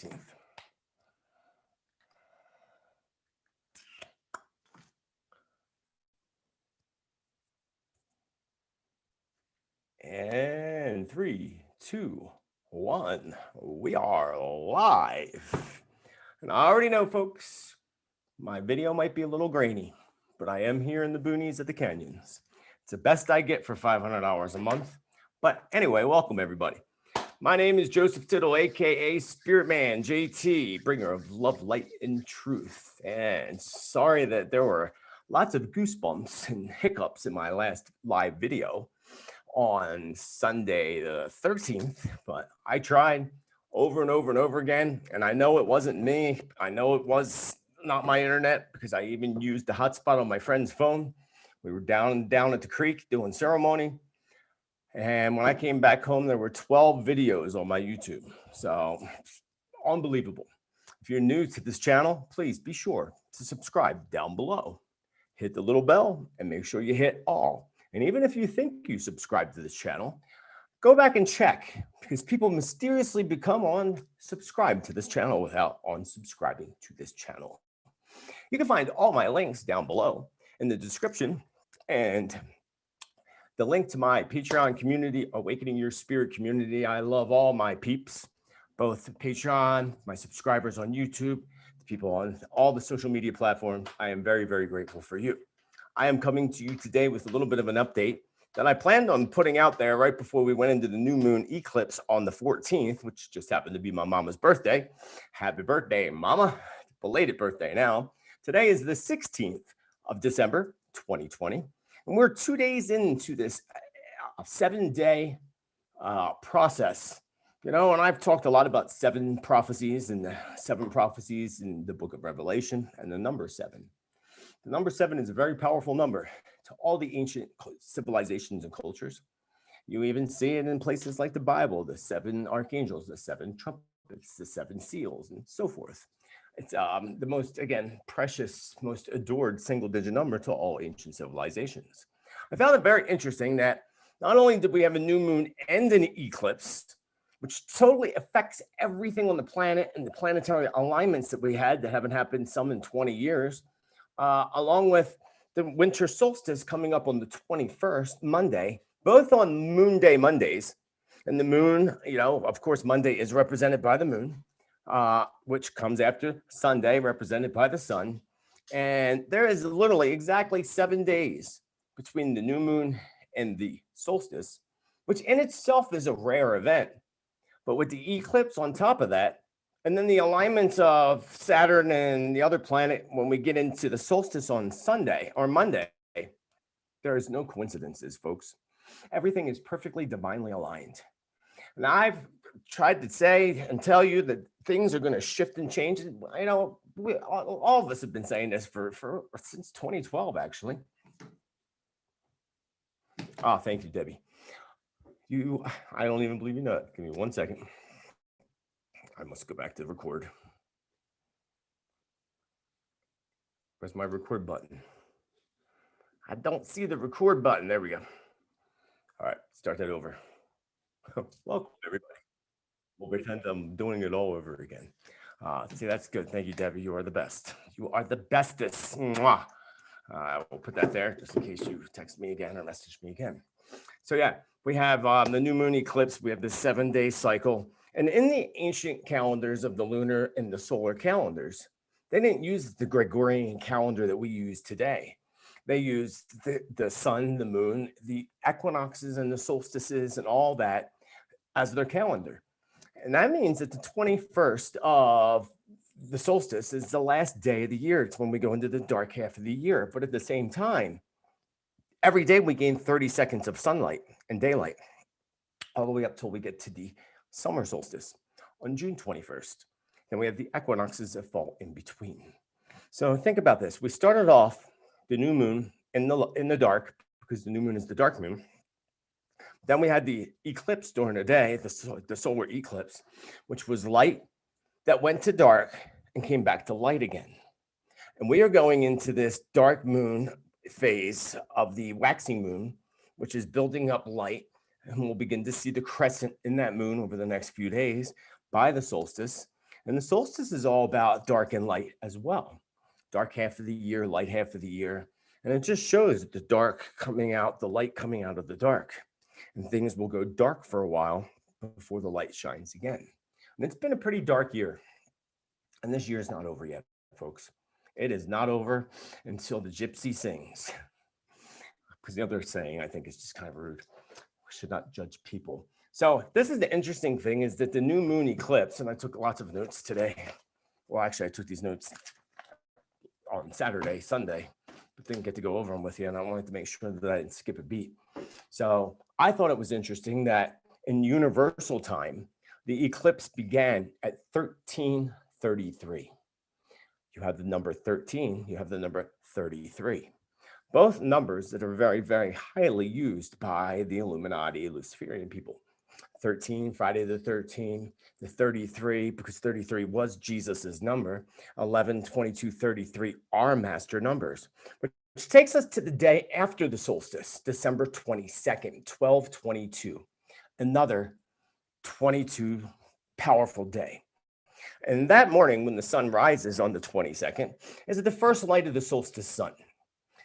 14th. And 3, 2, 1, we are live. And I already know, folks, my video might be a little grainy, but I am here in the boonies of the canyons. It's the best I get for $500 a month. But anyway, welcome everybody. My name is Joseph Tittel, aka Spiritman J.T, bringer of love, light, and truth. And sorry that there were lots of goosebumps and hiccups in my last live video on Sunday the 13th, but I tried over and over and over again, and I know it wasn't me. I know it was not my internet because I even used the hotspot on my friend's phone. We were down at the creek doing ceremony, and when I came back home, there were 12 videos on my YouTube. So unbelievable. If you're new to this channel, please be sure to subscribe down below. Hit the little bell and make sure you hit all. And even if you think you subscribe to this channel, go back and check, because people mysteriously become unsubscribed to this channel without unsubscribing to this channel. You can find all my links down below in the description, and the link to my Patreon community, Awakening Your Spirit community. I love all my peeps, both Patreon, my subscribers on YouTube, the people on all the social media platforms. I am very, very grateful for you. I am coming to you today with a little bit of an update that I planned on putting out there right before we went into the new moon eclipse on the 14th, which just happened to be my mama's birthday. Happy birthday, mama. Belated birthday now. Today is the 16th of December, 2020. And we're 2 days into this 7-day process. You know, and I've talked a lot about 7 prophecies and the 7 prophecies in the book of Revelation and the number 7. The number 7 is a very powerful number to all the ancient civilizations and cultures. You even see it in places like the Bible, the 7 archangels, the 7 trumpets, the 7 seals, and so forth. It's the most, again, precious, most adored single-digit number to all ancient civilizations. I found it very interesting that not only did we have a new moon and an eclipse, which totally affects everything on the planet and the planetary alignments that we had that haven't happened some in 20 years, along with the winter solstice coming up on the 21st, Monday, both on Moon Day Mondays. And the moon, you know, of course, Monday is represented by the moon, which comes after Sunday, represented by the sun. And there is literally exactly 7 days between the new moon and the solstice, which in itself is a rare event. But with the eclipse on top of that, and then the alignments of Saturn and the other planet, when we get into the solstice on Sunday or Monday, there is no coincidences, folks. Everything is perfectly divinely aligned. And I've tried to say and tell you that things are going to shift and change. You know, all of us have been saying this for since 2012, actually. Oh, thank you, Debbie. I don't even believe you know it. Give me 1 second. I must go back to record. Where's my record button? I don't see the record button. There we go. All right, start that over. Welcome, everybody. We'll pretend I'm doing it all over again. See, that's good. Thank you, Debbie. You are the best. You are the bestest. Mwah. I will put that there just in case you text me again or message me again. So yeah, we have the new moon eclipse. We have the 7-day cycle. And in the ancient calendars of the lunar and the solar calendars, they didn't use the Gregorian calendar that we use today. They used the sun, the moon, the equinoxes and the solstices and all that as their calendar. And that means that the 21st of the solstice is the last day of the year. It's when we go into the dark half of the year. But at the same time, every day we gain 30 seconds of sunlight and daylight, all the way up till we get to the summer solstice on June 21st. Then we have the equinoxes that fall in between. So think about this. We started off the new moon in the dark, because the new moon is the dark moon. Then we had the eclipse during the day, the solar eclipse, which was light that went to dark and came back to light again. And we are going into this dark moon phase of the waxing moon, which is building up light. And we'll begin to see the crescent in that moon over the next few days by the solstice. And the solstice is all about dark and light as well. Dark half of the year, light half of the year. And it just shows the dark coming out, the light coming out of the dark. And things will go dark for a while before the light shines again. And it's been a pretty dark year. And this year is not over yet, folks. It is not over until the gypsy sings. Because the other saying, I think, is just kind of rude. We should not judge people. So this is the interesting thing, is that the new moon eclipse, and I took lots of notes today. Well, actually, I took these notes on Saturday, Sunday, but didn't get to go over them with you, and I wanted to make sure that I didn't skip a beat. So I thought it was interesting that in universal time, the eclipse began at 1333. You have the number 13, you have the number 33. Both numbers that are very, very highly used by the Illuminati, Luciferian people. 13, Friday the 13th, the 33, because 33 was Jesus's number, 11, 22, 33 are master numbers, which takes us to the day after the solstice, December 22nd, 1222, another 22 powerful day. And that morning when the sun rises on the 22nd is at the first light of the solstice sun.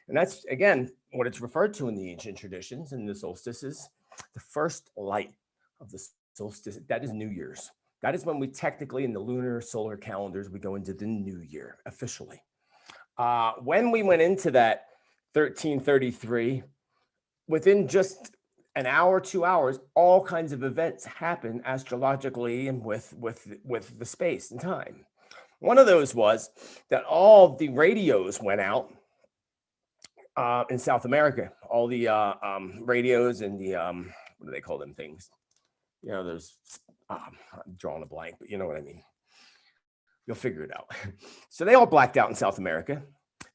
And that's, again, what it's referred to in the ancient traditions. And the solstice is the first light of the solstice. That is New Year's. That is when we technically, in the lunar solar calendars, we go into the new year officially. When we went into that 1333, within just an hour, 2 hours, all kinds of events happen astrologically and with the space and time. One of those was that all the radios went out in South America. All the radios and the what do they call them things? You know, there's I'm drawing a blank, but you know what I mean. You'll figure it out. So they all blacked out in South America.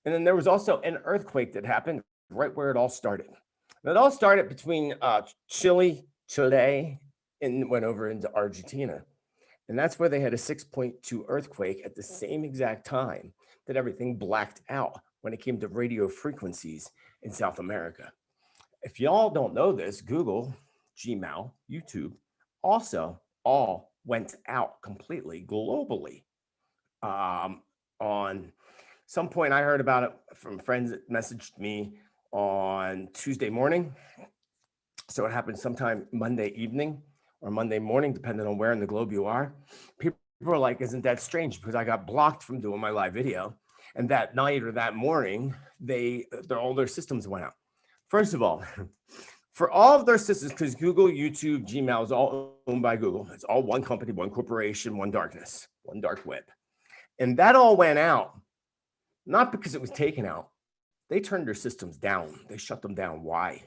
And then there was also an earthquake that happened right where it all started. And it all started between Chile, and went over into Argentina. And that's where they had a 6.2 earthquake at the same exact time that everything blacked out when it came to radio frequencies in South America. If y'all don't know this, Google, Gmail, YouTube also all went out completely globally. On some point, I heard about it from friends that messaged me on Tuesday morning. So it happened sometime Monday evening or Monday morning, depending on where in the globe you are. People were like, isn't that strange? Because I got blocked from doing my live video. And that night or that morning, all their systems went out. First of all, for all of their systems, because Google, YouTube, Gmail is all owned by Google. It's all one company, one corporation, one darkness, one dark web. And that all went out, not because it was taken out. They turned their systems down. They shut them down. Why?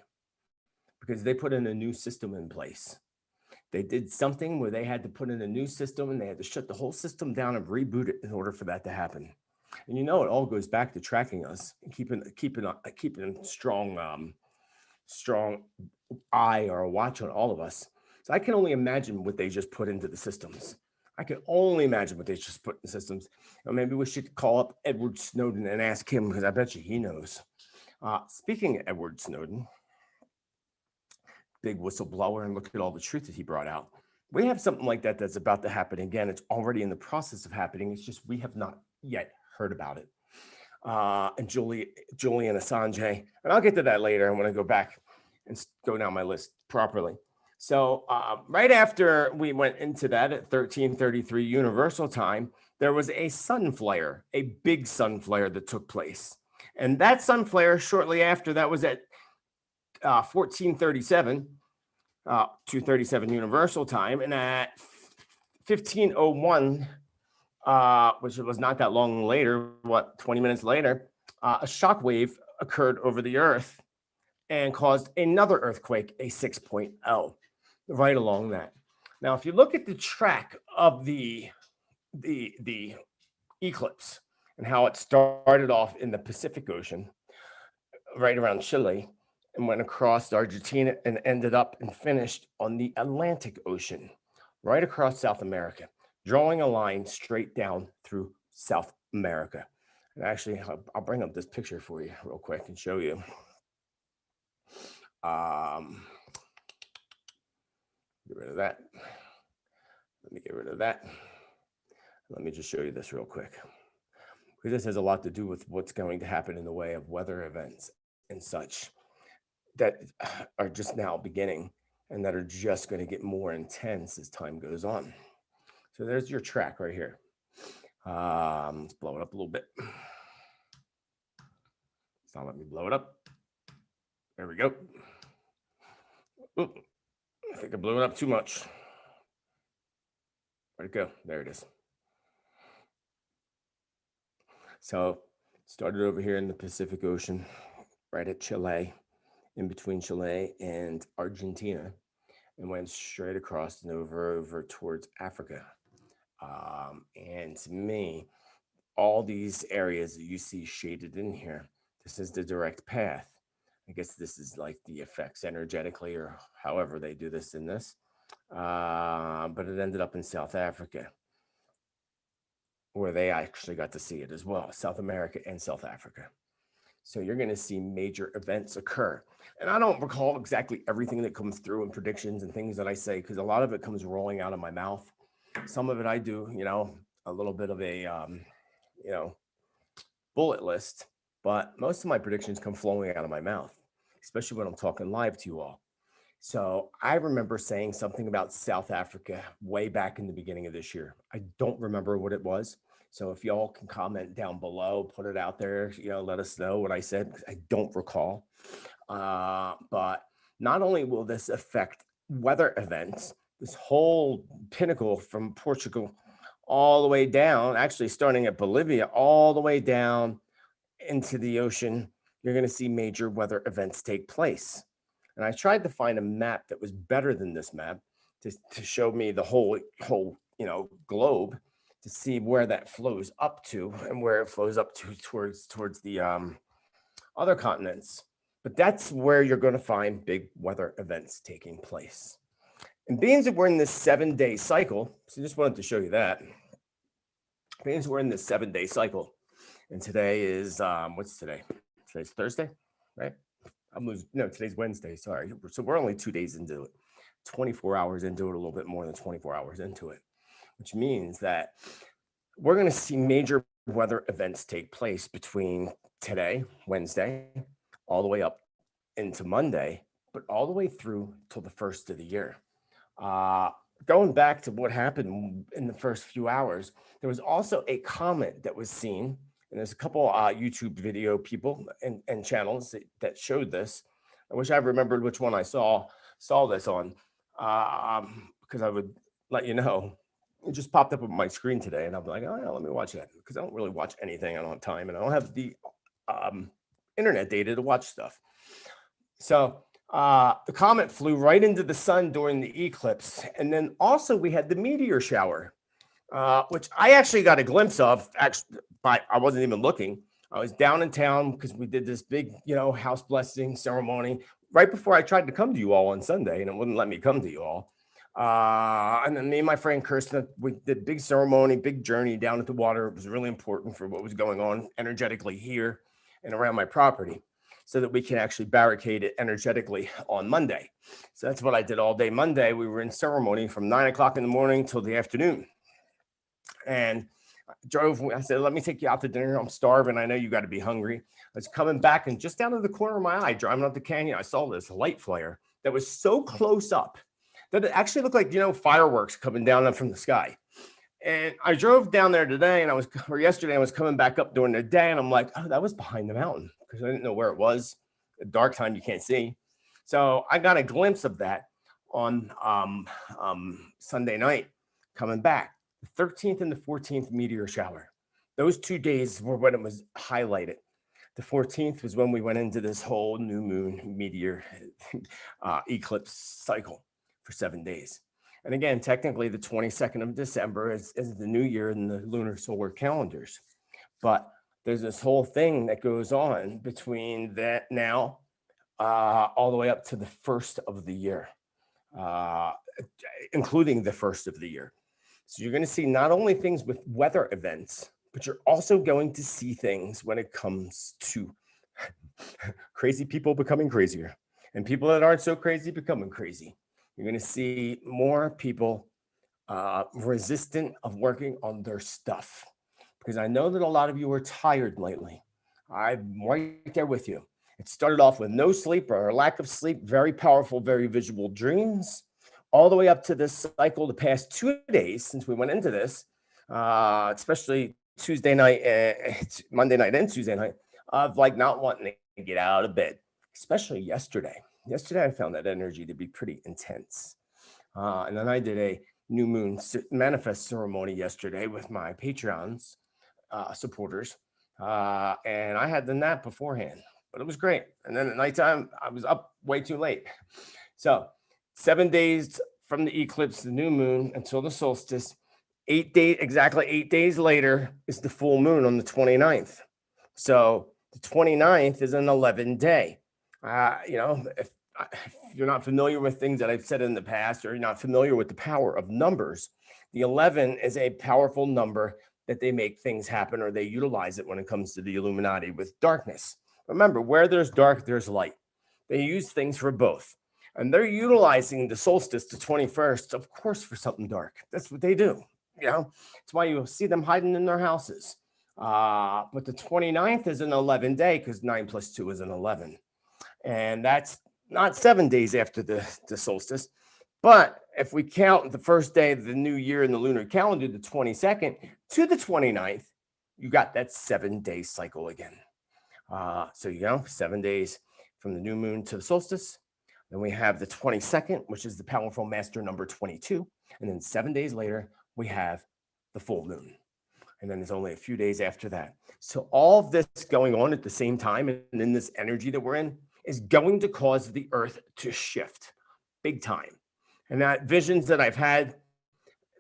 Because they put in a new system in place. They did something where they had to put in a new system and they had to shut the whole system down and reboot it in order for that to happen. And you know, it all goes back to tracking us and keeping strong eye or a watch on all of us. So I can only imagine what they just put into the systems. I can only imagine what they just put in the systems. Or maybe we should call up Edward Snowden and ask him, because I bet you he knows. Speaking of Edward Snowden, big whistleblower, and look at all the truth that he brought out. We have something like that that's about to happen again. It's already in the process of happening. It's just we have not yet heard about it. And Julian Assange, and I'll get to that later. I want to go back and go down my list properly. So right after we went into that at 1333 Universal Time, there was a sun flare, a big sun flare that took place. And that sun flare shortly after that was at 1437, 237 Universal Time. And at 1501, which was not that long later, 20 minutes later, a shock wave occurred over the earth and caused another earthquake, a 6.0, right along that. Now, if you look at the track of the eclipse and how it started off in the Pacific Ocean, right around Chile, and went across Argentina and ended up and finished on the Atlantic Ocean, right across South America, drawing a line straight down through South America. And actually, I'll bring up this picture for you real quick and show you. Get rid of that. Let me get rid of that. Let me just show you this real quick, because this has a lot to do with what's going to happen in the way of weather events and such that are just now beginning and that are just going to get more intense as time goes on. So there's your track right here. Let's blow it up a little bit. It's not letting me blow it up. There we go. Oop, I think I blew it up too much. Where'd it go? There it is. So started over here in the Pacific Ocean, right at Chile, in between Chile and Argentina, and went straight across and over towards Africa. And to me, all these areas that you see shaded in here, this is the direct path. I guess this is like the effects energetically, or however they do this in this. But it ended up in South Africa, where they actually got to see it as well, South America and South Africa. So you're going to see major events occur. And I don't recall exactly everything that comes through in predictions and things that I say, because a lot of it comes rolling out of my mouth. Some of it I do, a little bit of a, bullet list, but most of my predictions come flowing out of my mouth, especially when I'm talking live to you all. So I remember saying something about South Africa way back in the beginning of this year. I don't remember what it was. So if y'all can comment down below, put it out there, let us know what I said. I don't recall. But not only will this affect weather events, this whole pinnacle from Portugal all the way down, actually starting at Bolivia, all the way down into the ocean, you're going to see major weather events take place. And I tried to find a map that was better than this map to show me the whole globe, to see where that flows up to and where it flows up to towards the other continents. But that's where you're going to find big weather events taking place. And being that we're in this 7-day cycle, so just wanted to show you that. Being that we're in this 7-day cycle, and today is what's today? Today's Thursday, right? Today's Wednesday. Sorry. So we're only 2 days into it, 24 hours into it, a little bit more than 24 hours into it, which means that we're going to see major weather events take place between today, Wednesday, all the way up into Monday, but all the way through till the first of the year. Going back to what happened in the first few hours, there was also a comet that was seen. And there's a couple YouTube video people and channels that showed this. I wish I remembered which one I saw this on, because I would let you know. It just popped up on my screen today, and I'm like, oh yeah, let me watch that, because I don't really watch anything. I don't have time, and I don't have the internet data to watch stuff. So the comet flew right into the sun during the eclipse, and then also we had the meteor shower, which I actually got a glimpse of. Actually, I wasn't even looking. I was down in town because we did this big, house blessing ceremony right before I tried to come to you all on Sunday, and it wouldn't let me come to you all. And then me and my friend Kirsten, we did big ceremony, big journey down at the water. It was really important for what was going on energetically here and around my property, so that we can actually barricade it energetically on Monday. So that's what I did all day Monday. We were in ceremony from 9 o'clock in the morning till the afternoon. And I said, let me take you out to dinner. I'm starving. I know you got to be hungry. I was coming back, and just down to the corner of my eye, driving up the canyon, I saw this light flare that was so close up that it actually looked like, fireworks coming down from the sky. And I drove down there today, yesterday, I was coming back up during the day, and I'm like, oh, that was behind the mountain, because I didn't know where it was. At dark time, you can't see. So I got a glimpse of that on Sunday night coming back. The 13th and the 14th meteor shower. Those 2 days were when it was highlighted. The 14th was when we went into this whole new moon meteor eclipse cycle for 7 days. And again, technically the 22nd of December is the new year in the lunar solar calendars. But there's this whole thing that goes on between that now all the way up to the first of the year, including the first of the year. So you're going to see not only things with weather events, but you're also going to see things when it comes to crazy people becoming crazier and people that aren't so crazy becoming crazy. You're going to see more people resistant of working on their stuff, because I know that a lot of you are tired lately. I'm right there with you. It started off with no sleep or a lack of sleep, very powerful, very visual dreams, all the way up to this cycle the past 2 days since we went into this, especially Tuesday night, Monday night, and Tuesday night, of like not wanting to get out of bed, especially yesterday. Yesterday, I found that energy to be pretty intense. And then I did a new moon manifest ceremony yesterday with my Patreons supporters. And I had the nap beforehand, but it was great. And then at nighttime, I was up way too late. So 7 days from the eclipse, the new moon, until the solstice, 8 days, exactly 8 days later is the full moon on the 29th. So the 29th is an 11 day. If you're not familiar with things that I've said in the past, or you're not familiar with the power of numbers, the 11 is a powerful number that they make things happen, or they utilize it when it comes to the Illuminati with darkness. Remember, where there's dark, there's light. They use things for both. And they're utilizing the solstice, the 21st, of course, for something dark. That's what they do. That's why you'll see them hiding in their houses. But the 29th is an 11 day, because 9 plus 2 is an 11. And that's not 7 days after the solstice. But if we count the first day of the new year in the lunar calendar, the 22nd to the 29th, you got that 7-day cycle again. So 7 days from the new moon to the solstice. Then we have the 22nd, which is the powerful master number 22. And then 7 days later, we have the full moon. And then there's only a few days after that. So all of this going on at the same time, and in this energy that we're in, is going to cause the earth to shift big time. And that visions that I've had,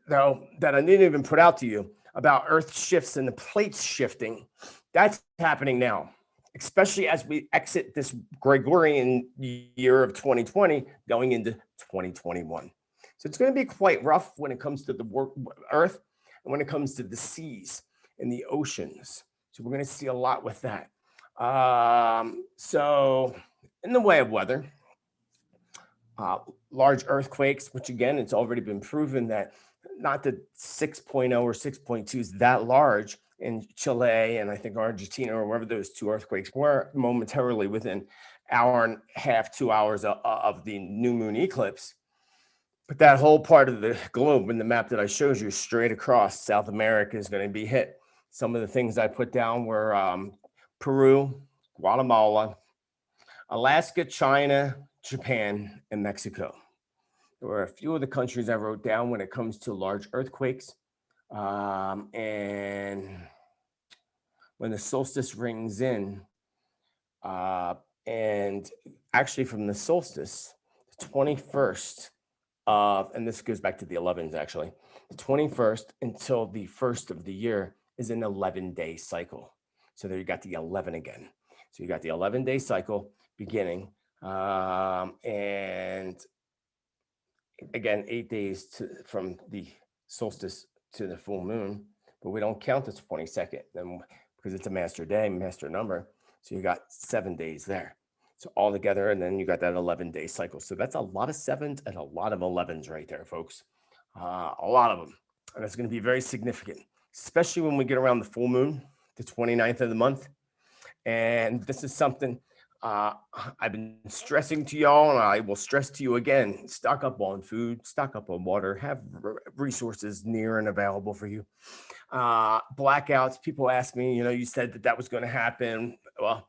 though, that I didn't even put out to you about earth shifts and the plates shifting, that's happening now, especially as we exit this Gregorian year of 2020 going into 2021. So it's going to be quite rough when it comes to the earth and when it comes to the seas and the oceans. So we're going to see a lot with that. So in the way of weather, large earthquakes, which again, it's already been proven that not that 6.0 or 6.2 is that large in Chile and I think Argentina, or wherever those two earthquakes were momentarily within hour and a half, 2 hours of the new moon eclipse. But that whole part of the globe in the map that I showed you, straight across South America, is going to be hit. Some of the things I put down were Peru, Guatemala, Alaska, China, Japan, and Mexico. There were a few of the countries I wrote down when it comes to large earthquakes. And when the solstice rings in, and actually from the solstice, the 21st of, and this goes back to the 11s actually, the 21st until the 1st of the year is an 11-day cycle. So there you got the 11 again. So you got the 11-day cycle beginning, and again, 8 days from the solstice to the full moon, but we don't count the 22nd then because it's a master day, master number. So you got 7 days there. So all together, and then you got that 11-day cycle. So that's a lot of 7s and a lot of 11s right there, folks. A lot of them. And it's going to be very significant, especially when we get around the full moon, the 29th of the month. And this is something I've been stressing to y'all, and I will stress to you again. Stock up on food, stock up on water, have resources near and available for you. Blackouts, people ask me, you said that was going to happen. Well,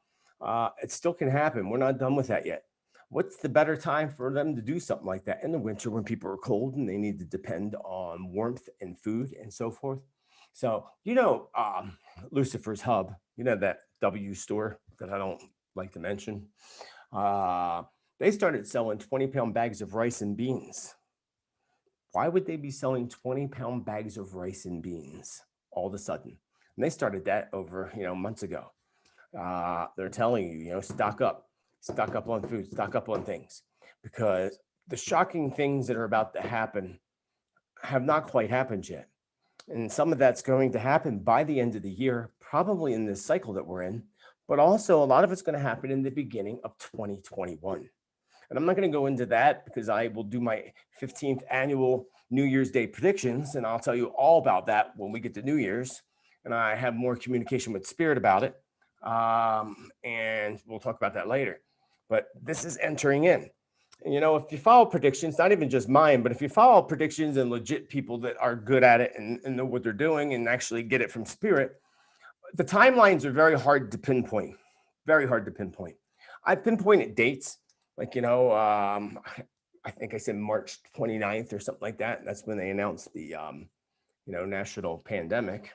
it still can happen. We're not done with that yet. What's the better time for them to do something like that? In the winter, when people are cold and they need to depend on warmth and food and so forth. So, Lucifer's Hub, that W store that I don't like to mention. They started selling 20-pound bags of rice and beans. Why would they be selling 20-pound bags of rice and beans all of a sudden? And they started that over, months ago. They're telling you, stock up on food, stock up on things, because the shocking things that are about to happen have not quite happened yet. And some of that's going to happen by the end of the year, probably in this cycle that we're in, but also a lot of it's going to happen in the beginning of 2021. And I'm not going to go into that because I will do my 15th annual New Year's Day predictions, and I'll tell you all about that when we get to New Year's, and I have more communication with Spirit about it, and we'll talk about that later. But this is entering in. And, you know, if you follow predictions, not even just mine, but if you follow predictions and legit people that are good at it and know what they're doing and actually get it from Spirit, the timelines are very hard to pinpoint. Very hard to pinpoint. I pinpointed dates, like, you know, I think I said March 29th or something like that. That's when they announced the, you know, national pandemic.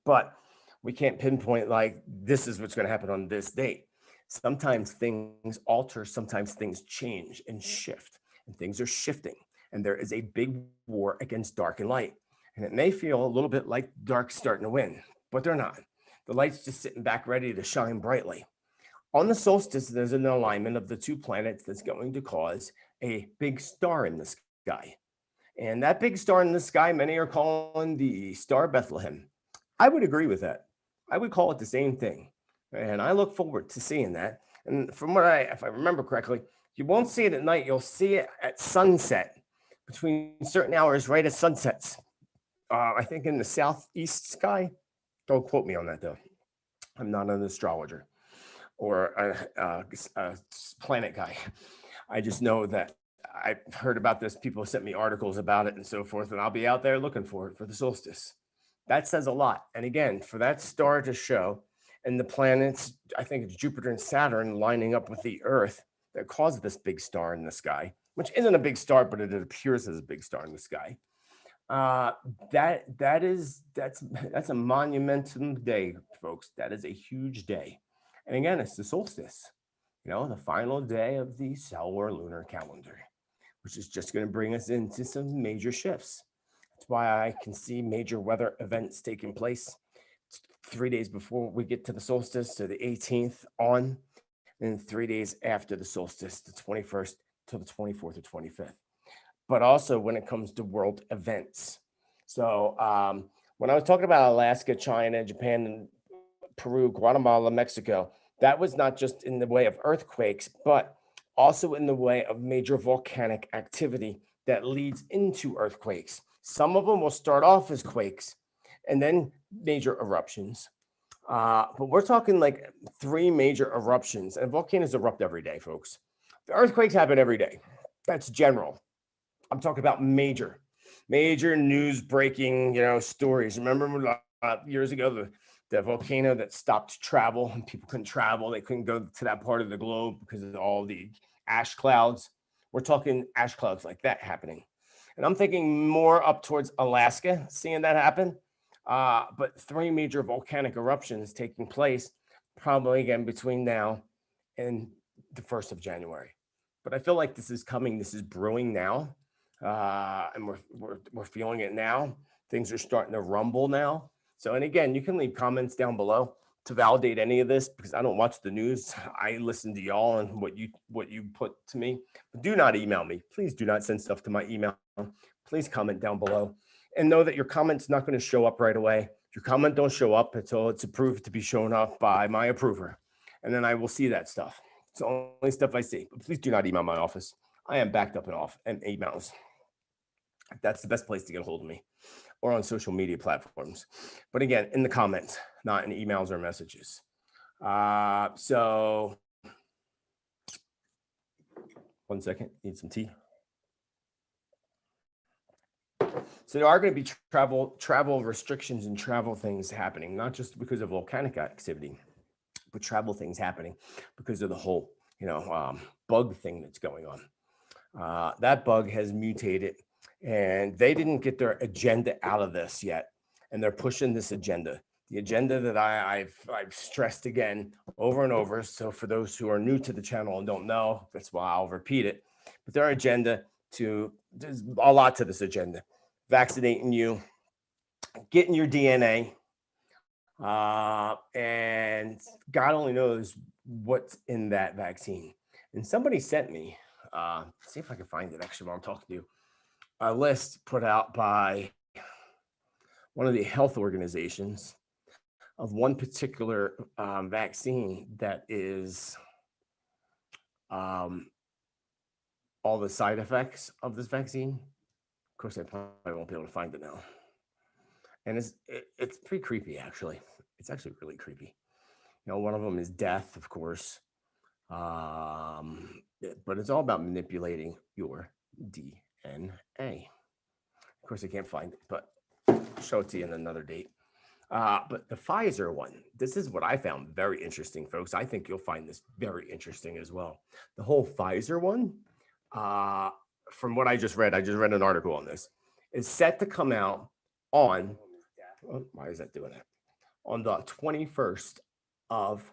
But we can't pinpoint like this is what's going to happen on this date. Sometimes things alter, sometimes things change and shift, and things are shifting. And there is a big war against dark and light. And it may feel a little bit like dark's starting to win, but they're not. The light's just sitting back ready to shine brightly. On the solstice, there's an alignment of the two planets that's going to cause a big star in the sky. And that big star in the sky, many are calling the star Bethlehem. I would agree with that. I would call it the same thing. And I look forward to seeing that. And from what if I remember correctly, you won't see it at night. You'll see it at sunset, between certain hours, right at sunsets. I think in the southeast sky. Don't quote me on that, though. I'm not an astrologer or a planet guy. I just know that I've heard about this. People sent me articles about it and so forth, and I'll be out there looking for it for the solstice. That says a lot. And again, for that star to show, and the planets, I think it's Jupiter and Saturn lining up with the Earth that caused this big star in the sky, which isn't a big star, but it appears as a big star in the sky. That's a monumental day, folks. That is a huge day. And again, it's the solstice, you know, the final day of the solar lunar calendar, which is just going to bring us into some major shifts. That's why I can see major weather events taking place 3 days before we get to the solstice, to the 18th on, and 3 days after the solstice, the 21st to the 24th or 25th. But also when it comes to world events. So when I was talking about Alaska, China, Japan, and Peru, Guatemala, Mexico, that was not just in the way of earthquakes, but also in the way of major volcanic activity that leads into earthquakes. Some of them will start off as quakes and then major eruptions. But we're talking like 3 major eruptions, and volcanoes erupt every day, folks. The earthquakes happen every day. That's general. I'm talking about major news breaking, you know, stories. Remember years ago, the volcano that stopped travel and people couldn't travel. They couldn't go to that part of the globe because of all the ash clouds. We're talking ash clouds like that happening. And I'm thinking more up towards Alaska, seeing that happen. But 3 major volcanic eruptions taking place probably again between now and the 1st of January. But I feel like this is coming. This is brewing now. And we're feeling it now. Things are starting to rumble now. So, and again, you can leave comments down below to validate any of this, because I don't watch the news. I listen to y'all and what you put to me. But do not email me. Please do not send stuff to my email. Please comment down below, and know that your comment's not going to show up right away. Your comment don't show up until it's approved to be shown up by my approver, and then I will see that stuff. It's the only stuff I see. But please do not email my office. I am backed up and emails. That's the best place to get a hold of me, or on social media platforms. But again, in the comments, not in emails or messages. So 1 second, need some tea. So there are going to be travel restrictions and travel things happening, not just because of volcanic activity, but travel things happening because of the whole, you know, bug thing that's going on. That bug has mutated, and they didn't get their agenda out of this yet, and they're pushing this agenda. The agenda that I've stressed again over and over. So for those who are new to the channel and don't know, that's why I'll repeat it. But their agenda there's a lot to this agenda. Vaccinating you, getting your DNA, and God only knows what's in that vaccine. And somebody sent me, see if I can find it actually while I'm talking to you, a list put out by one of the health organizations of one particular vaccine that is all the side effects of this vaccine. course, I probably won't be able to find it now. And it's pretty creepy, actually. It's actually really creepy. You know, one of them is death, of course. But it's all about manipulating your DNA. Of course, I can't find it, but I'll show it to you in another date. But the Pfizer one, this is what I found very interesting, folks. I think you'll find this very interesting as well. The whole Pfizer one, from what I just read an article on this, is set to come out on, oh, why is that doing that? On the 21st of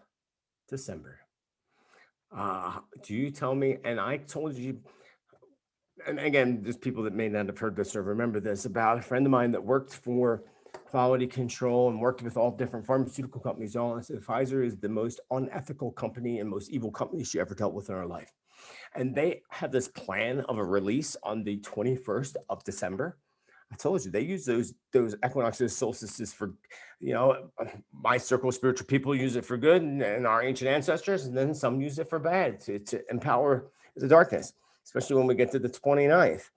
December. Do you tell me? And I told you, and again, there's people that may not have heard this or remember this, about a friend of mine that worked for quality control and worked with all different pharmaceutical companies. All I said, Pfizer is the most unethical company and most evil company she ever dealt with in her life. And they have this plan of a release on the 21st of December. I told you, they use those equinoxes, solstices for, you know, my circle of spiritual people use it for good, and our ancient ancestors, and then some use it for bad to empower the darkness, especially when we get to the 29th.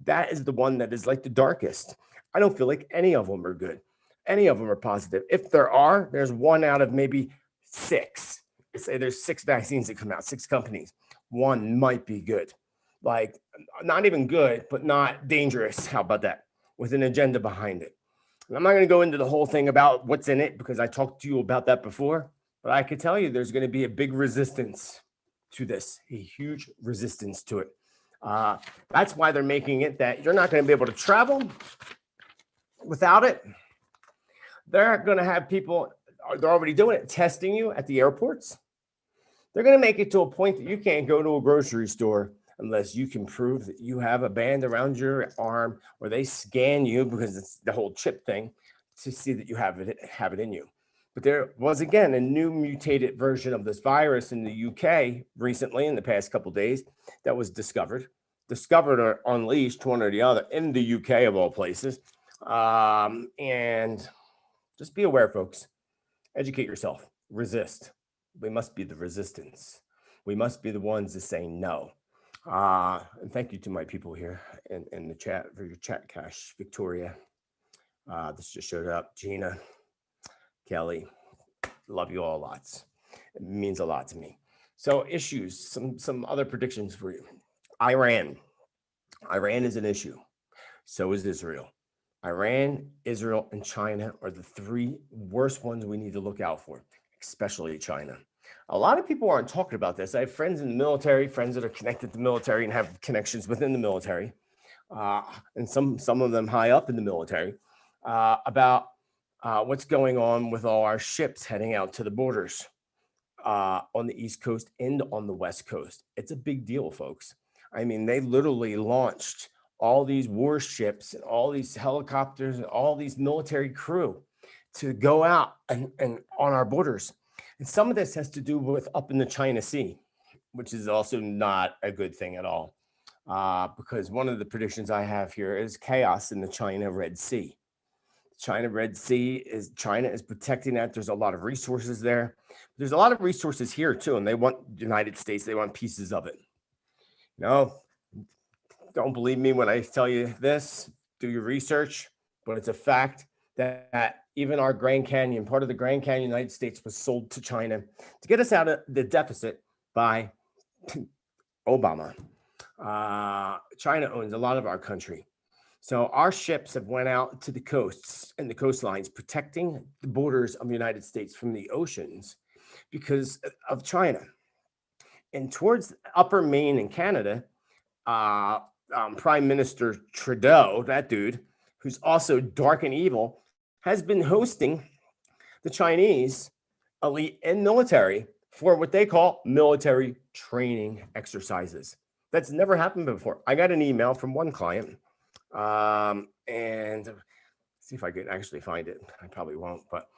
That is the one that is like the darkest. I don't feel like any of them are good. Any of them are positive. If there are, there's one out of maybe 6. Say there's 6 vaccines that come out, 6 companies. One might be good. Like, not even good, but not dangerous. How about that? With an agenda behind it. And I'm not going to go into the whole thing about what's in it because I talked to you about that before, but I could tell you there's going to be a big resistance to this, a huge resistance to it. That's why they're making it that you're not going to be able to travel without it. They're going to have people, they're already doing it, testing you at the airports. They're going to make it to a point that you can't go to a grocery store unless you can prove that you have a band around your arm, or they scan you because it's the whole chip thing to see that you have it in you. But there was, again, a new mutated version of this virus in the UK recently, in the past couple of days, that was discovered or unleashed, one or the other, in the UK of all places. And just be aware, folks. Educate yourself. Resist. We must be the resistance. We must be the ones that say no. And thank you to my people here in the chat for your chat cash. Victoria, this just showed up. Gina, Kelly, love you all lots. It means a lot to me. So issues, some other predictions for you. Iran is an issue. So is Israel. Iran, Israel, and China are the 3 worst ones we need to look out for, especially China. A lot of people aren't talking about this. I have friends in the military, friends that are connected to the military and have connections within the military, and some of them high up in the military, about what's going on with all our ships heading out to the borders on the East Coast and on the West Coast. It's a big deal, folks. I mean, they literally launched all these warships and all these helicopters and all these military crew to go out and on our borders. And some of this has to do with up in the China Sea, which is also not a good thing at all, because one of the predictions I have here is chaos in the China Red Sea. China Red Sea is China is protecting that. There's a lot of resources there. There's a lot of resources here too, and they want the United States. They want pieces of it. No, don't believe me when I tell you this. Do your research, but it's a fact that even our Grand Canyon, part of the Grand Canyon United States, was sold to China to get us out of the deficit by Obama. China owns a lot of our country. So our ships have went out to the coasts and the coastlines, protecting the borders of the United States from the oceans because of China. And towards upper Maine and Canada, Prime Minister Trudeau, that dude, who's also dark and evil, has been hosting the Chinese elite and military for what they call military training exercises. That's never happened before. I got an email from one client, and see if I can actually find it. I probably won't, but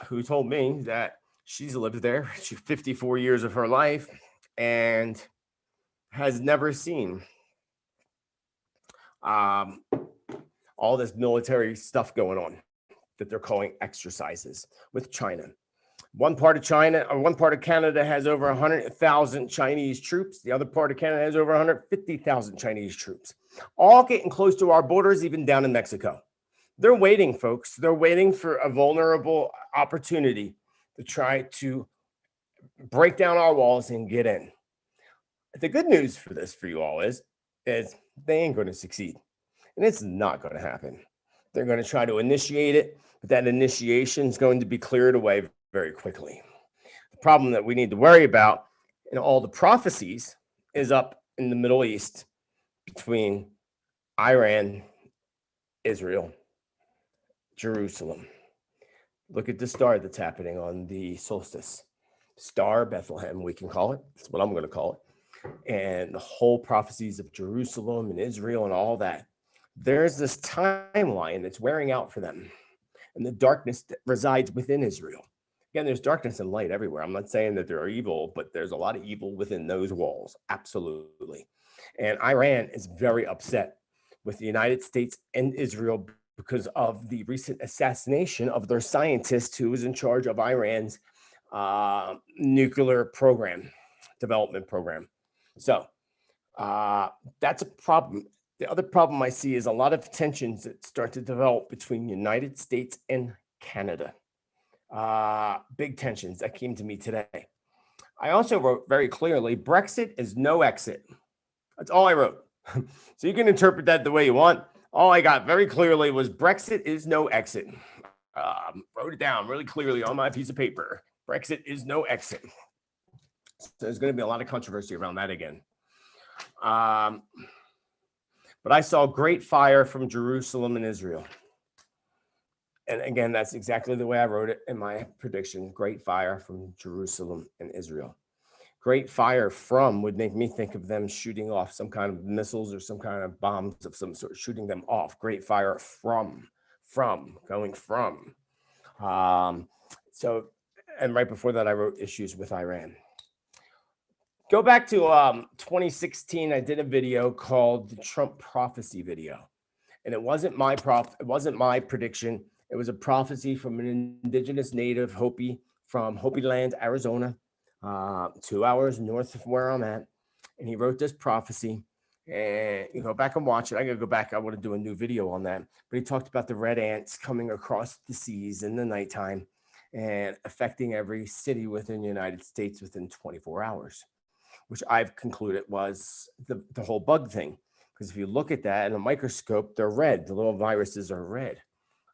who told me that she's lived there. She's 54 years of her life and has never seen all this military stuff going on that they're calling exercises with China. One part of China, or one part of Canada has over 100,000 Chinese troops. The other part of Canada has over 150,000 Chinese troops. all getting close to our borders, even down in Mexico. They're waiting, folks. They're waiting for a vulnerable opportunity to try to break down our walls and get in. The good news for this for you all is they ain't going to succeed. And it's not going to happen. They're going to try to initiate it, but that initiation is going to be cleared away very quickly. The problem that we need to worry about in all the prophecies is up in the Middle East between Iran, Israel, Jerusalem. Look at the star that's happening on the solstice. Star Bethlehem, we can call it. That's what I'm going to call it. And the whole prophecies of Jerusalem and Israel and all that. There's this timeline that's wearing out for them, and the darkness that resides within Israel. Again, there's darkness and light everywhere. I'm not saying that they're evil, but there's a lot of evil within those walls. Absolutely. And Iran is very upset with the United States and Israel because of the recent assassination of their scientist who was in charge of Iran's nuclear program, development program. So that's a problem. The other problem I see is a lot of tensions that start to develop between the United States and Canada. Big tensions that came to me today. I also wrote very clearly, Brexit is no exit. That's all I wrote. So you can interpret that the way you want. All I got very clearly was Brexit is no exit. Wrote it down really clearly on my piece of paper. Brexit is no exit. So there's going to be a lot of controversy around that again. But I saw great fire from Jerusalem and Israel. And again, that's exactly the way I wrote it in my prediction. Great fire from Jerusalem and Israel. Great fire from would make me think of them shooting off some kind of missiles or some kind of bombs of some sort, shooting them off. Great fire going from. So, and right before that, I wrote issues with Iran. Go back to 2016. I did a video called the Trump prophecy video, and it wasn't my prediction. It was a prophecy from an indigenous native Hopi from Hopi Land, Arizona, 2 hours north of where I'm at. And he wrote this prophecy. And you go back and watch it. I gotta go back. I want to do a new video on that. But he talked about the red ants coming across the seas in the nighttime and affecting every city within the United States within 24 hours, which I've concluded was the whole bug thing. Because if you look at that in a microscope, they're red. The little viruses are red.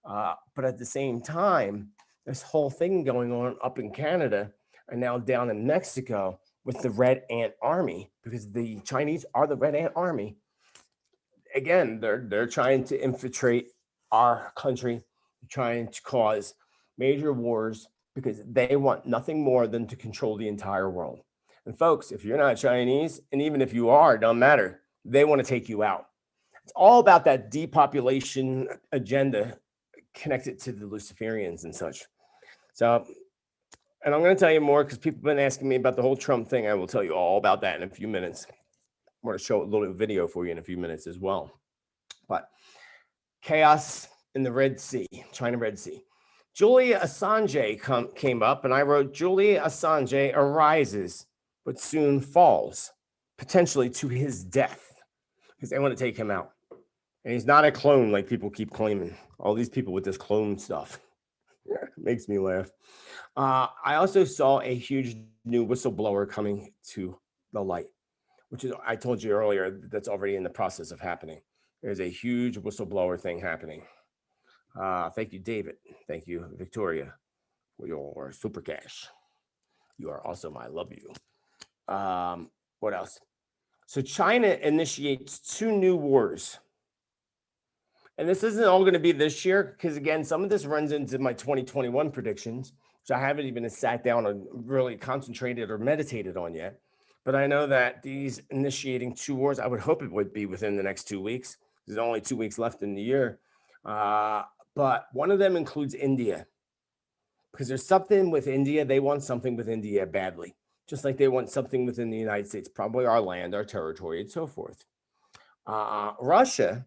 But at the same time, this whole thing going on up in Canada and now down in Mexico with the red ant army, because the Chinese are the red ant army. Again, they're trying to infiltrate our country, trying to cause major wars because they want nothing more than to control the entire world. And folks, if you're not Chinese, and even if you are, it doesn't matter. They want to take you out. It's all about that depopulation agenda connected to the Luciferians and such. So, and I'm going to tell you more because people have been asking me about the whole Trump thing. I will tell you all about that in a few minutes. I'm going to show a little video for you in a few minutes as well. But chaos in the Red Sea, China Red Sea. Julia Assange came up, and I wrote, Julia Assange arises, but soon falls, potentially to his death, because they want to take him out. And he's not a clone like people keep claiming. All these people with this clone stuff. It makes me laugh. I also saw a huge new whistleblower coming to the light, which is, I told you earlier, that's already in the process of happening. There's a huge whistleblower thing happening. Thank you, David. Thank you, Victoria, for your super cash. You are awesome. I love you. What else? So China initiates 2 new wars. And this isn't all going to be this year, because again, some of this runs into my 2021 predictions, which I haven't even sat down and really concentrated or meditated on yet. But I know that these initiating 2 wars, I would hope it would be within the next 2 weeks. There's only 2 weeks left in the year. But one of them includes India, because there's something with India. They want something with India badly, just like they want something within the United States, probably our land, our territory, and so forth. Russia,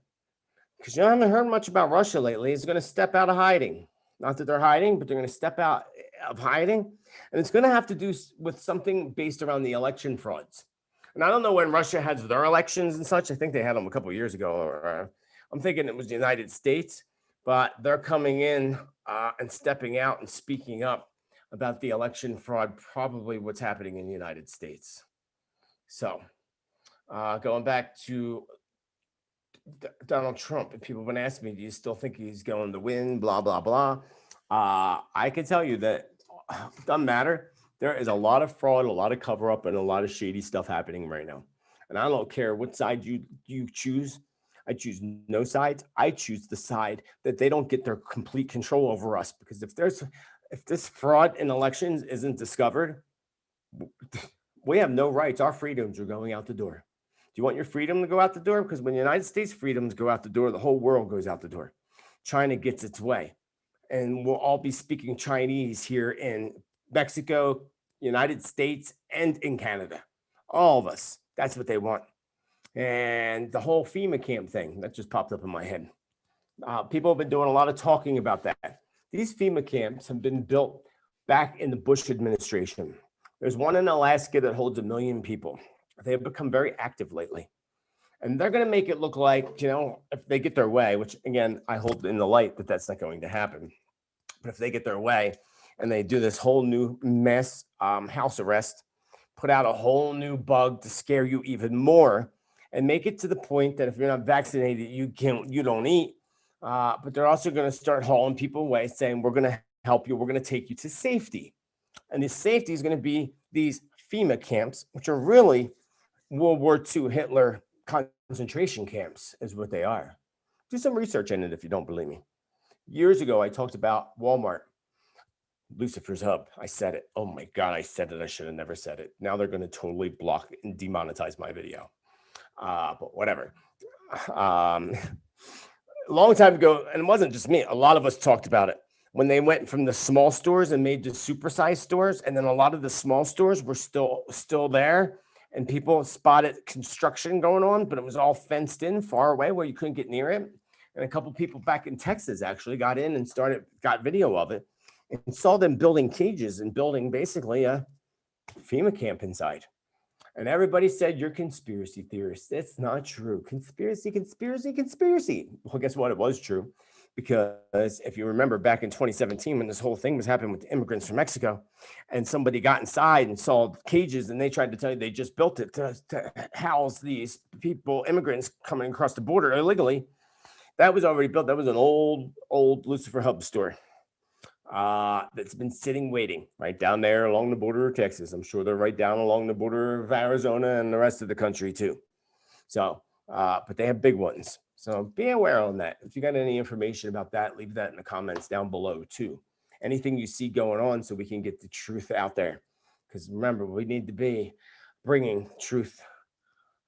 because you haven't heard much about Russia lately, is going to step out of hiding. Not that they're hiding, but they're going to step out of hiding. And it's going to have to do with something based around the election frauds. And I don't know when Russia has their elections and such. I think they had them a couple of years ago. Or, I'm thinking it was the United States, but they're coming in and stepping out and speaking up about the election fraud, probably what's happening in the United States. So going back to Donald Trump, and people have been asking me, do you still think he's going to win? Blah, blah, blah. I can tell you that it doesn't matter. There is a lot of fraud, a lot of cover up, and a lot of shady stuff happening right now. And I don't care what side you choose. I choose no sides. I choose the side that they don't get their complete control over us. Because if this fraud in elections isn't discovered, we have no rights. Our freedoms are going out the door. Do you want your freedom to go out the door? Because when the United States freedoms go out the door, the whole world goes out the door. China gets its way. And we'll all be speaking Chinese here in Mexico, United States, and in Canada. All of us. That's what they want. And the whole FEMA camp thing, that just popped up in my head. People have been doing a lot of talking about that. These FEMA camps have been built back in the Bush administration. There's one in Alaska that holds 1 million people. They have become very active lately. And they're going to make it look like, if they get their way, which again, I hold in the light that that's not going to happen. But if they get their way and they do this whole new mass house arrest, put out a whole new bug to scare you even more and make it to the point that if you're not vaccinated, you don't eat. But they're also going to start hauling people away saying, we're going to help you. We're going to take you to safety. And the safety is going to be these FEMA camps, which are really World War II Hitler concentration camps is what they are. Do some research in it if you don't believe me. Years ago, I talked about Walmart, Lucifer's Hub. I said it. Oh my God, I said it. I should have never said it. Now they're going to totally block and demonetize my video. But whatever. A long time ago, and it wasn't just me, a lot of us talked about it. When they went from the small stores and made the supersized stores, and then a lot of the small stores were still there, and people spotted construction going on, but it was all fenced in far away where you couldn't get near it. And a couple people back in Texas actually got in and got video of it and saw them building cages and building basically a FEMA camp inside. And everybody said, you're conspiracy theorists. That's not true. Conspiracy, conspiracy, conspiracy. Well, guess what? It was true. Because if you remember back in 2017, when this whole thing was happening with the immigrants from Mexico, and somebody got inside and saw cages, and they tried to tell you they just built it to house these people, immigrants coming across the border illegally. That was already built. That was an old Lucifer Hub store that's been sitting waiting right down there along the border of Texas. I'm sure they're right down along the border of Arizona and the rest of the country too. So, but they have big ones. So be aware on that. If you got any information about that, leave that in the comments down below too. Anything you see going on so we can get the truth out there. Because remember, we need to be bringing truth,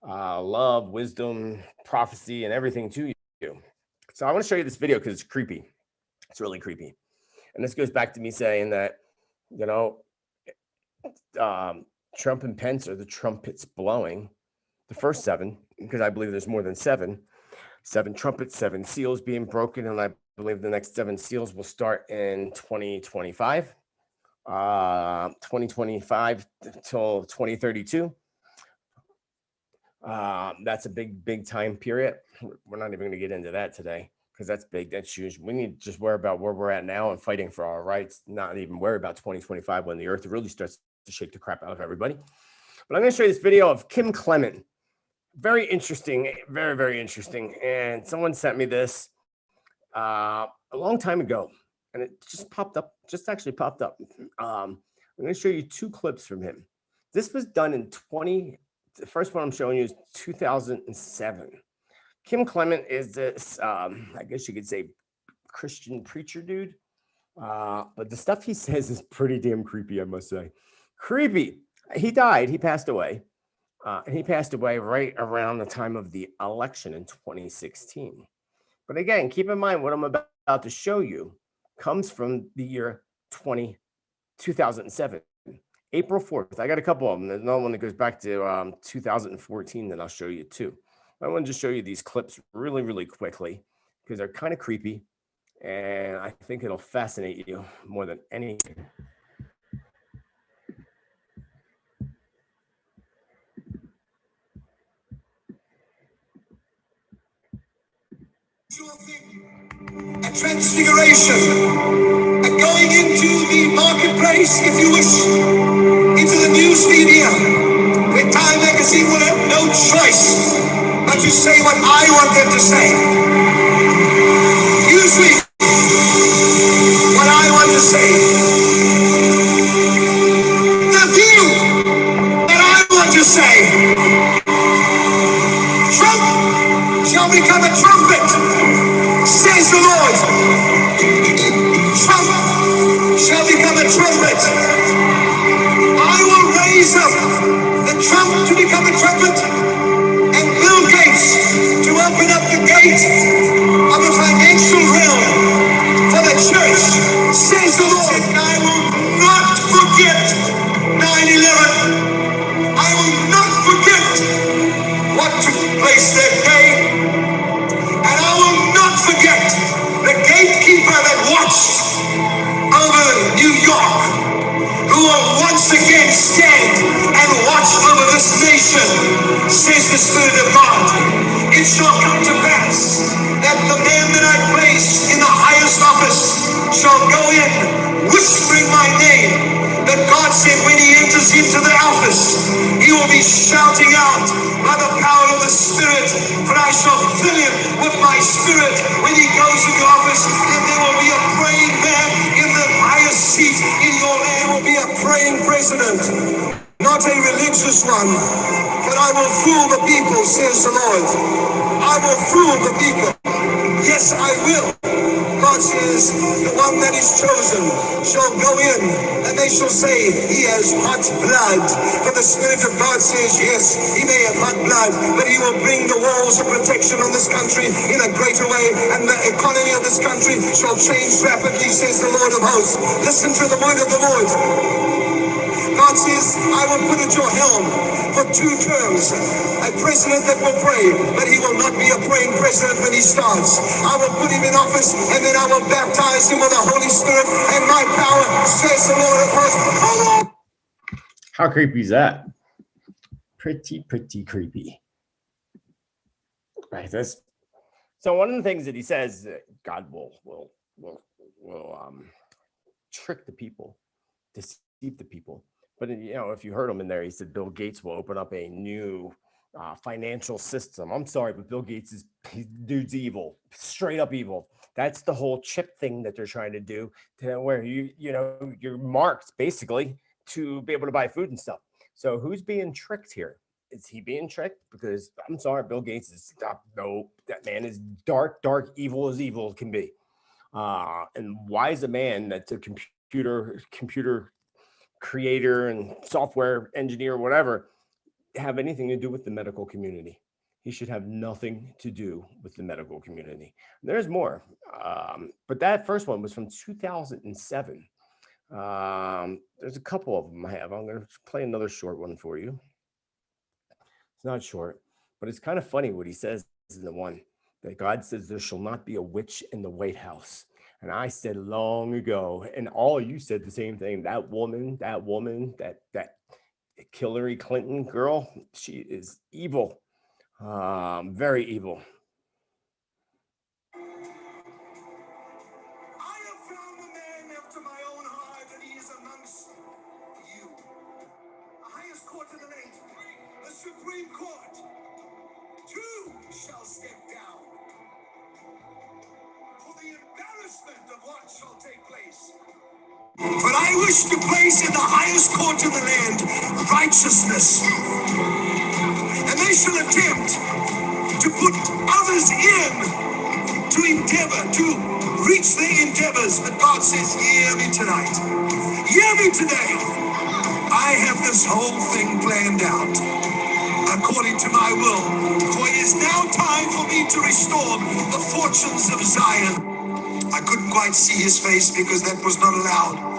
love, wisdom, prophecy, and everything to you. So I want to show you this video because it's creepy. It's really creepy. And this goes back to me saying that, Trump and Pence are the trumpets blowing. The first 7, because I believe there's more than 7. 7 trumpets, 7 seals being broken, and I believe the next 7 seals will start in 2025. 2025 till 2032. That's a big time period. We're not even going to get into that today because that's big. That's huge. We need to just worry about where we're at now and fighting for our rights, not even worry about 2025 when the earth really starts to shake the crap out of everybody. But I'm going to show you this video of Kim Clement. Very interesting, very, very interesting. And someone sent me this a long time ago, and it just popped up, actually popped up. I'm going to show you 2 clips from him. This was done in the first one I'm showing you is 2007. Kim Clement is this, I guess you could say, Christian preacher dude. But the stuff he says is pretty damn creepy, I must say. Creepy. He died. He passed away. And he passed away right around the time of the election in 2016. But again, keep in mind what I'm about to show you comes from the year 2007, April 4th. I got a couple of them. There's another one that goes back to 2014 that I'll show you too. I want to just show you these clips really, really quickly because they're kind of creepy. And I think it'll fascinate you more than anything. transfiguration and going into the marketplace, if you wish, into the news media, where Time Magazine will have no choice but to say what I want them to say. Usually, what I want to say, the view that I want to say, Trump shall become a trumpet, says the Lord. Trump shall become a trumpet. I will raise up the Trump to become a trumpet and Bill Gates to open up the gate of the financial realm for the church, says the Lord. I will not forget 9/11. I will not forget what took place that day. And I will not forget the gatekeeper that watched over New York, who will once again stand and watch over this nation, says the Spirit of God. It shall come to pass that the man that I place in the highest office shall go in whispering my name. That God said when he enters into the office, he will be shouting out by the power of the Spirit, for I shall fill him with my Spirit when he goes to the office, and there will be a praying man in the highest seat in your land. There will be a praying president, not a religious one, but I will fool the people, says the Lord. I will fool the people. Yes, I will. God says, the one that is chosen shall go in, and they shall say, he has hot blood. For the Spirit of God says, yes, he may have hot blood, but he will bring the walls of protection on this country in a greater way, and the economy of this country shall change rapidly, says the Lord of hosts. Listen to the word of the Lord. God says, I will put at your helm for 2 terms a president that will pray, but he will not be a praying president when he starts. I will put him in office, and then I will baptize him with the Holy Spirit and my power, says the Lord of hosts. Come on! How creepy is that? Pretty creepy. Right. That's so one of the things that he says, God will trick the people, deceive the people. But you know, if you heard him in there, he said Bill Gates will open up a new financial system. I'm sorry, but Bill Gates dude's evil, straight up evil. That's the whole chip thing that they're trying to do, where you're marked basically to be able to buy food and stuff. So who's being tricked here? Is he being tricked? Because I'm sorry, Bill Gates is no, that man is dark evil can be. And why is a man that's a computer creator and software engineer, whatever, have anything to do with the medical community? He should have nothing to do with the medical community. There's more, but that first one was from 2007. There's a couple of them I have. I'm going to play another short one for you. It's not short, but it's kind of funny what he says in the one that God says there shall not be a witch in the White House. And I said long ago, and all you said the same thing. That woman, that Hillary Clinton girl, she is evil, very evil. I have found the man after my own heart, and he is amongst you. The highest court of the land, the Supreme Court. 2 shall step down for the embarrassment of what shall take place. But I wish to place in the highest court of the land righteousness, and they shall attempt to put others in to endeavor, to reach their endeavors. But God says, hear me tonight. Hear me today. I have this whole thing planned out according to my will. For it is now time for me to restore the fortunes of Zion. I couldn't quite see his face because that was not allowed.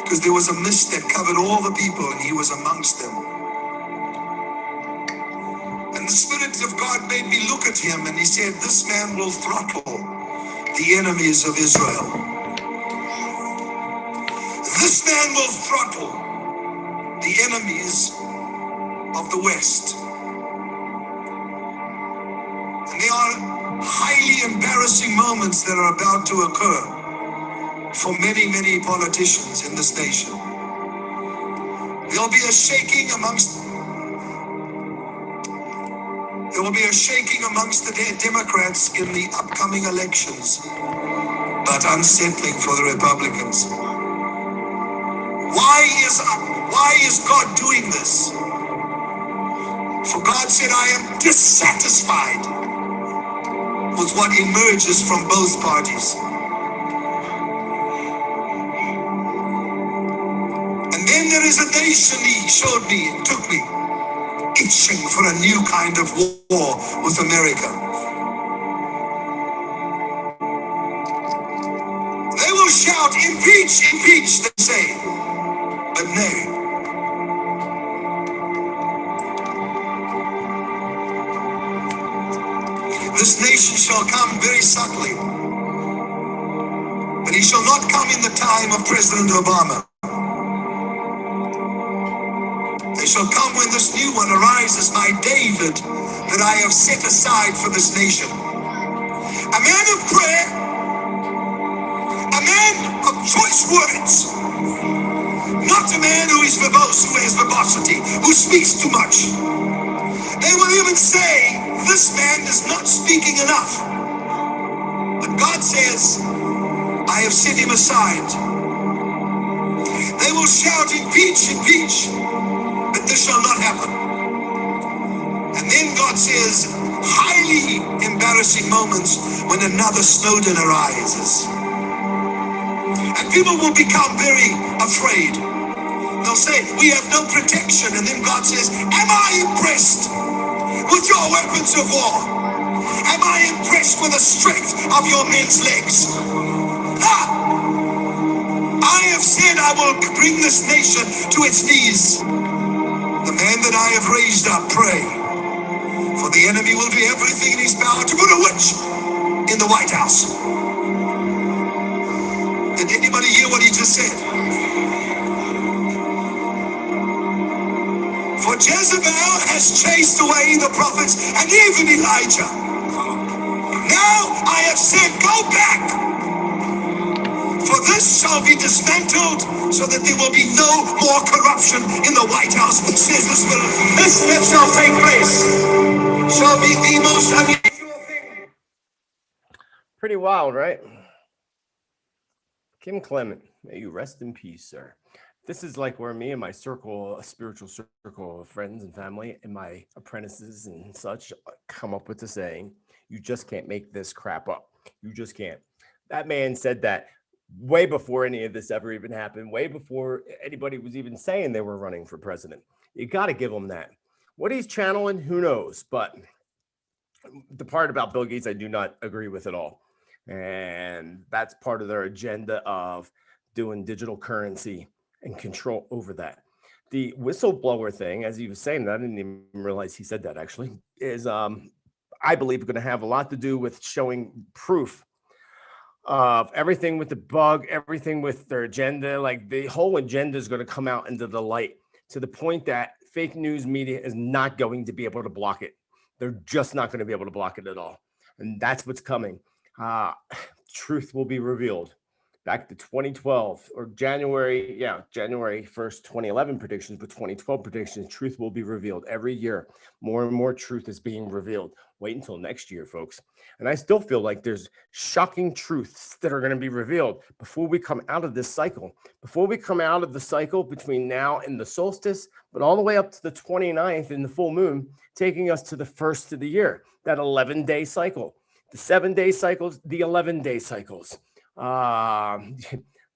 Because there was a mist that covered all the people and he was amongst them. And the Spirit of God made me look at him, and he said, this man will throttle the enemies of Israel. This man will throttle the enemies of the West. And there are highly embarrassing moments that are about to occur. for many, many politicians in this nation. There'll be a shaking amongst the Democrats in the upcoming elections, but unsettling for the Republicans. Why is God doing this? For God said, I am dissatisfied with what emerges from both parties. And then there is a nation he showed me and took me, itching for a new kind of war with America. They will shout, impeach, impeach, they say, but nay. This nation shall come very subtly, but he shall not come in the time of President Obama. They shall come when this new one arises, my David, that I have set aside for this nation. A man of prayer, a man of choice words, not a man who is verbose, who has verbosity, who speaks too much. They will even say, this man is not speaking enough. But God says, I have set him aside. They will shout, impeach, impeach, but this shall not happen. And then God says, highly embarrassing moments when another Snowden arises. And people will become very afraid. They'll say, we have no protection. And then God says, am I impressed with your weapons of war? Am I impressed with the strength of your men's legs? I have said I will bring this nation to its knees. The man that I have raised up, pray. For the enemy will do everything in his power to put a witch in the White House. Did anybody hear what he just said? For Jezebel has chased away the prophets and even Elijah. Now I have said, go back. For this shall be dismantled so that there will be no more corruption in the White House, says the Spirit. This that shall take place shall be the most unusual thing. Pretty wild, right? Kim Clement, may you rest in peace, sir. This is like where me and my circle, a spiritual circle of friends and family and my apprentices and such come up with the saying, you just can't make this crap up. You just can't. That man said that way before any of this ever even happened, way before anybody was even saying they were running for president. You got to give him that. What he's channeling, who knows? But the part about Bill Gates, I do not agree with at all. And that's part of their agenda of doing digital currency and control over that. The whistleblower thing, as he was saying, I didn't even realize he said that actually, is I believe going to have a lot to do with showing proof of everything with the bug, everything with their agenda. Like the whole agenda is going to come out into the light to the point that fake news media is not going to be able to block it. They're just not going to be able to block it at all. And that's what's coming. Truth will be revealed. Back to 2012 or January 1st, 2011 predictions, but 2012 predictions, truth will be revealed every year. More and more truth is being revealed. Wait until next year, folks. And I still feel like there's shocking truths that are going to be revealed before we come out of this cycle, before we come out of the cycle between now and the solstice, but all the way up to the 29th in the full moon, taking us to the first of the year, that 11-day cycle, the 7-day cycles, the 11-day cycles.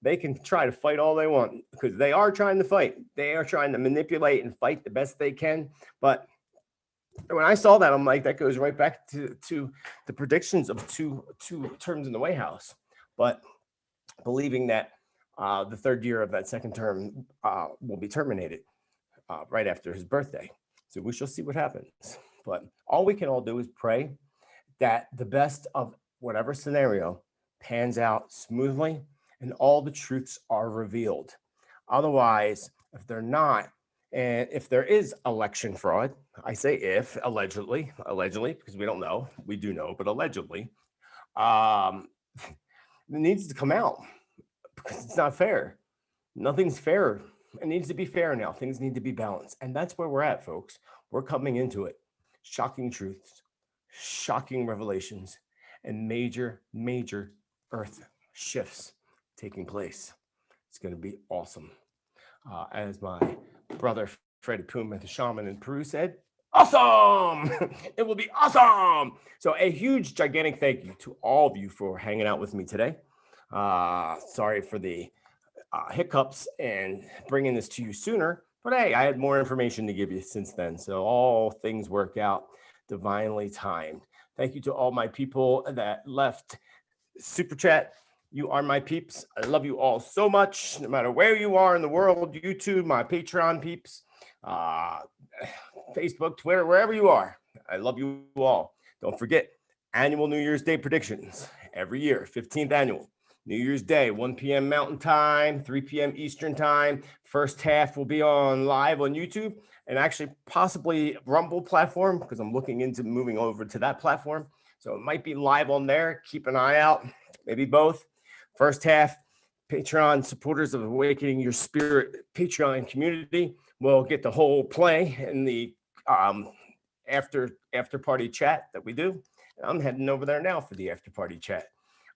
They can try to fight all they want because they are trying to fight. They are trying to manipulate and fight the best they can. But when I saw that, I'm like, that goes right back to the predictions of two terms in the White House. But believing that the third year of that second term will be terminated right after his birthday. So we shall see what happens. But all we can all do is pray that the best of whatever scenario pans out smoothly and all the truths are revealed. Otherwise, if they're not, and if there is election fraud, I say if, allegedly, because we don't know, we do know, but allegedly, it needs to come out. because it's not fair. Nothing's fair. It needs to be fair now. Things need to be balanced. And that's where we're at, folks. We're coming into it. Shocking truths, shocking revelations, and major, major earth shifts taking place. It's going to be awesome. As my brother Freddie Puma, the shaman in Peru, said, awesome! It will be awesome! So a huge, gigantic thank you to all of you for hanging out with me today. Sorry for the hiccups and bringing this to you sooner, but hey, I had more information to give you since then. So all things work out divinely timed. Thank you to all my people that left super chat. You are my peeps. I love you all so much, no matter where you are in the world. YouTube, my Patreon peeps, Facebook, Twitter, wherever you are. I love you all. Don't forget, annual New Year's Day predictions every year, 15th annual. New Year's Day, 1 p.m. Mountain Time, 3 p.m. Eastern Time. First half will be on live on YouTube and actually possibly Rumble platform, because I'm looking into moving over to that platform. So it might be live on there. Keep an eye out. Maybe both. First half, Patreon supporters of Awakening Your Spirit Patreon community will get the whole play in the after party chat that we do. And I'm heading over there now for the after party chat.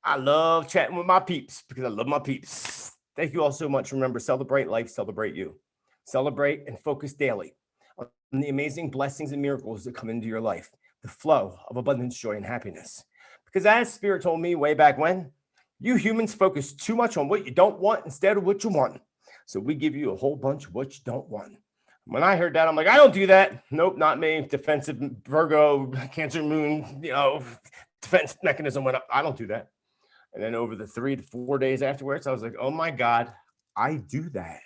I love chatting with my peeps because I love my peeps. Thank you all so much. Remember, celebrate life, celebrate you. Celebrate and focus daily on the amazing blessings and miracles that come into your life, the flow of abundance, joy, and happiness. Because as Spirit told me way back when, you humans focus too much on what you don't want instead of what you want. So we give you a whole bunch of what you don't want. When I heard that, I'm like, I don't do that. Nope, not me. Defensive Virgo, Cancer Moon, defense mechanism went up. I don't do that. And then over the 3 to 4 days afterwards, I was like, oh my God, I do that.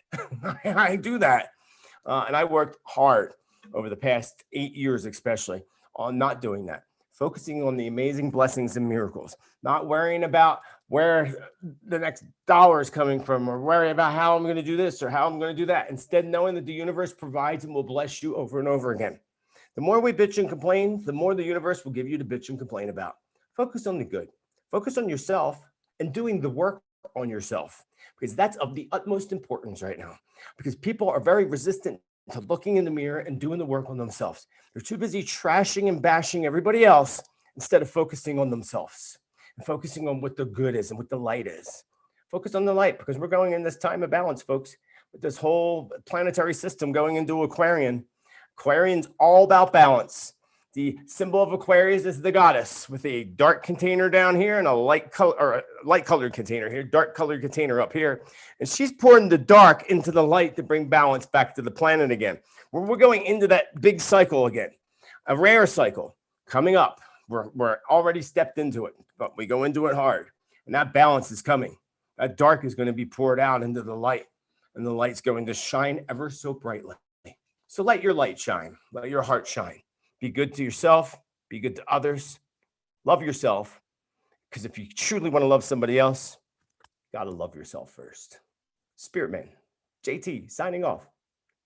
I do that. And I worked hard over the past 8 years, especially on not doing that, focusing on the amazing blessings and miracles, not worrying about where the next dollar is coming from or worrying about how I'm going to do this or how I'm going to do that. Instead, knowing that the universe provides and will bless you over and over again. The more we bitch and complain, the more the universe will give you to bitch and complain about. Focus on the good. Focus on yourself and doing the work on yourself, because that's of the utmost importance right now, because people are very resistant to looking in the mirror and doing the work on themselves. They're too busy trashing and bashing everybody else instead of focusing on themselves and focusing on what the good is and what the light is. Focus on the light, because we're going in this time of balance, folks, with this whole planetary system going into Aquarian. Aquarian's all about balance. The symbol of Aquarius is the goddess with a dark container down here and a light colored container here, dark colored container up here. And she's pouring the dark into the light to bring balance back to the planet again. We're going into that big cycle again, a rare cycle coming up. We're already stepped into it, but we go into it hard. And that balance is coming. That dark is going to be poured out into the light, and the light's going to shine ever so brightly. So let your light shine. Let your heart shine. Be good to yourself. Be good to others. Love yourself. Because if you truly want to love somebody else, you got to love yourself first. Spiritman J.T. signing off.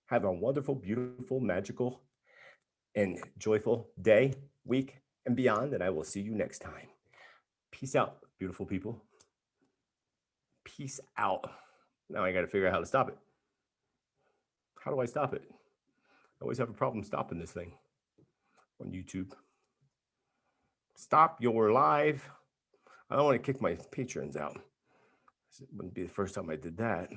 Have a wonderful, beautiful, magical, and joyful day, week, and beyond. And I will see you next time. Peace out, beautiful people. Peace out. Now I got to figure out how to stop it. How do I stop it? I always have a problem stopping this thing on YouTube. Stop your live. I don't want to kick my patrons out. It wouldn't be the first time I did that.